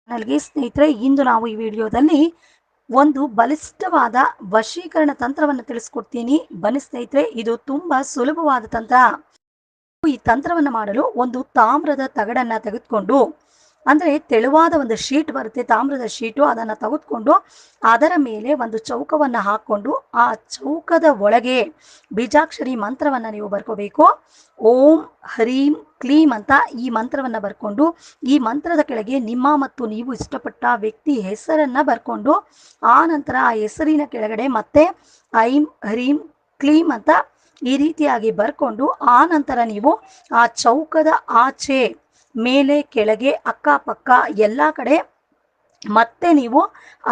ನನಗೆ ಸ್ನೇಹಿತರೆ, ಇಂದು ನಾವು ಈ ವಿಡಿಯೋದಲ್ಲಿ ಒಂದು ಬಲಿಷ್ಠವಾದ ವಶೀಕರಣ ತಂತ್ರವನ್ನು ತಿಳಿಸ್ಕೊಡ್ತೀನಿ. ಬನ್ನಿ ಸ್ನೇಹಿತರೆ, ಇದು ತುಂಬಾ ಸುಲಭವಾದ ತಂತ್ರ. ಈ ತಂತ್ರವನ್ನು ಮಾಡಲು ಒಂದು ತಾಮ್ರದ ತಗಡನ್ನ ತೆಗೆದುಕೊಂಡು, ಅಂದ್ರೆ ತೆಳುವಾದ ಒಂದು ಶೀಟ್ ಬರುತ್ತೆ, ತಾಮ್ರದ ಶೀಟು, ಅದನ್ನ ತೆಗೆದುಕೊಂಡು ಅದರ ಮೇಲೆ ಒಂದು ಚೌಕವನ್ನು ಹಾಕೊಂಡು ಆ ಚೌಕದ ಒಳಗೆ ಬೀಜಾಕ್ಷರಿ ಮಂತ್ರವನ್ನ ನೀವು ಬರ್ಕೋಬೇಕು. ಓಂ ಹರೀಂ ಕ್ಲೀಂ ಅಂತ ಈ ಮಂತ್ರವನ್ನ ಬರ್ಕೊಂಡು, ಈ ಮಂತ್ರದ ಕೆಳಗೆ ನಿಮ್ಮ ಮತ್ತು ನೀವು ಇಷ್ಟಪಟ್ಟ ವ್ಯಕ್ತಿ ಹೆಸರನ್ನ ಬರ್ಕೊಂಡು, ಆ ನಂತರ ಆ ಹೆಸರಿನ ಕೆಳಗಡೆ ಮತ್ತೆ ಐಂ ಹರೀಂ ಕ್ಲೀಂ ಅಂತ ಈ ರೀತಿಯಾಗಿ ಬರ್ಕೊಂಡು, ಆ ನಂತರ ನೀವು ಆ ಚೌಕದ ಆಚೆ ಮೇಲೆ ಕೆಳಗೆ ಅಕ್ಕಪಕ್ಕ ಎಲ್ಲ ಕಡೆ ಮತ್ತೆ ನೀವು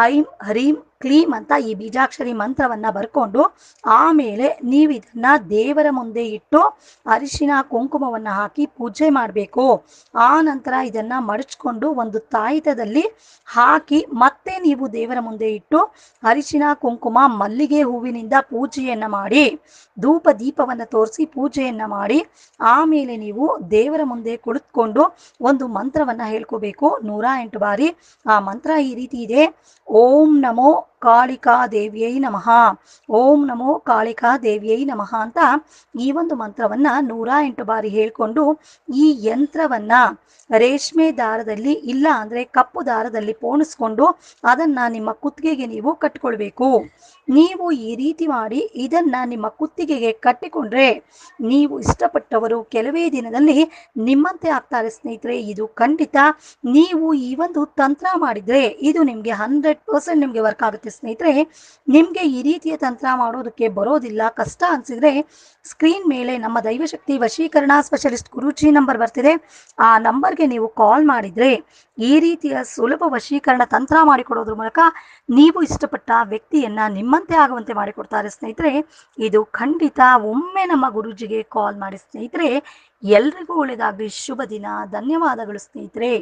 ಐಂ ಹರೀಂ ಕ್ಲೀಂ ಅಂತ ಈ ಬೀಜಾಕ್ಷರಿ ಮಂತ್ರವನ್ನ ಬರ್ಕೊಂಡು, ಆಮೇಲೆ ನೀವು ಇದನ್ನ ದೇವರ ಮುಂದೆ ಇಟ್ಟು ಅರಿಶಿನ ಕುಂಕುಮವನ್ನ ಹಾಕಿ ಪೂಜೆ ಮಾಡಬೇಕು. ಆ ನಂತರ ಇದನ್ನ ಮಡಚ್ಕೊಂಡು ಒಂದು ತಾಯಿತದಲ್ಲಿ ಹಾಕಿ ಮತ್ತೆ ನೀವು ದೇವರ ಮುಂದೆ ಇಟ್ಟು ಅರಿಶಿನ ಕುಂಕುಮ ಮಲ್ಲಿಗೆ ಹೂವಿನಿಂದ ಪೂಜೆಯನ್ನ ಮಾಡಿ, ಧೂಪ ದೀಪವನ್ನ ತೋರಿಸಿ ಪೂಜೆಯನ್ನ ಮಾಡಿ, ಆಮೇಲೆ ನೀವು ದೇವರ ಮುಂದೆ ಕುಳಿತುಕೊಂಡು ಒಂದು ಮಂತ್ರವನ್ನ ಹೇಳ್ಕೋಬೇಕು 108 ಬಾರಿ. ಆ ಮಂತ್ರ ಈ ರೀತಿ ಇದೆ: ಓಂ ನಮೋ ಕಾಳಿಕಾ ದೇವಿಯೈ ನಮಃ, ಓಂ ನಮೋ ಕಾಳಿಕಾ ದೇವಿಯೈ ನಮಃ ಅಂತ ಈ ಒಂದು ಮಂತ್ರವನ್ನ 108 ಬಾರಿ ಹೇಳ್ಕೊಂಡು, ಈ ಯಂತ್ರವನ್ನ ರೇಷ್ಮೆ ದಾರದಲ್ಲಿ ಇಲ್ಲ ಅಂದ್ರೆ ಕಪ್ಪು ದಾರದಲ್ಲಿ ಪೋಣಿಸ್ಕೊಂಡು ಅದನ್ನ ನಿಮ್ಮ ಕುತ್ತಿಗೆಗೆ ನೀವು ಕಟ್ಟಿಕೊಳ್ಬೇಕು. ನೀವು ಈ ರೀತಿ ಮಾಡಿ ಇದನ್ನ ನಿಮ್ಮ ಕುತ್ತಿಗೆಗೆ ಕಟ್ಟಿಕೊಂಡ್ರೆ ನೀವು ಇಷ್ಟಪಟ್ಟವರು ಕೆಲವೇ ದಿನದಲ್ಲಿ ನಿಮ್ಮಂತೆ ಆಗ್ತಾರೆ ಸ್ನೇಹಿತರೆ. ಇದು ಖಂಡಿತ ನೀವು ಈ ಒಂದು ತಂತ್ರ ಮಾಡಿದ್ರೆ ಇದು ನಿಮ್ಗೆ 100% ನಿಮ್ಗೆ ವರ್ಕ್ ಆಗುತ್ತೆ ಸ್ನೇಹಿತರೆ. ನಿಮ್ಗೆ ಈ ರೀತಿಯ ತಂತ್ರ ಮಾಡೋದಕ್ಕೆ ಬರೋದಿಲ್ಲ, ಕಷ್ಟ ಅನ್ಸಿದ್ರೆ ಸ್ಕ್ರೀನ್ ಮೇಲೆ ನಮ್ಮ ದೈವಶಕ್ತಿ ವಶೀಕರಣ ಸ್ಪೆಷಲಿಸ್ಟ್ ಗುರೂಜಿ ನಂಬರ್ ಬರ್ತಿದೆ. ಆ ನಂಬರ್ಗೆ ನೀವು ಕಾಲ್ ಮಾಡಿದ್ರೆ ಈ ರೀತಿಯ ಸುಲಭ ವಶೀಕರಣ ತಂತ್ರ ಮಾಡಿಕೊಡೋದ್ರ ಮೂಲಕ ನೀವು ಇಷ್ಟಪಟ್ಟ ವ್ಯಕ್ತಿಯನ್ನ ನಿಮ್ಮಂತೆ ಆಗುವಂತೆ ಮಾಡಿಕೊಡ್ತಾರೆ ಸ್ನೇಹಿತರೆ. ಇದು ಖಂಡಿತ ಒಮ್ಮೆ ನಮ್ಮ ಗುರೂಜಿಗೆ ಕಾಲ್ ಮಾಡಿ ಸ್ನೇಹಿತರೆ. ಎಲ್ರಿಗೂ ಒಳ್ಳೆಯದಾಗಲಿ. ಶುಭ ದಿನ. ಧನ್ಯವಾದಗಳು ಸ್ನೇಹಿತರೆ.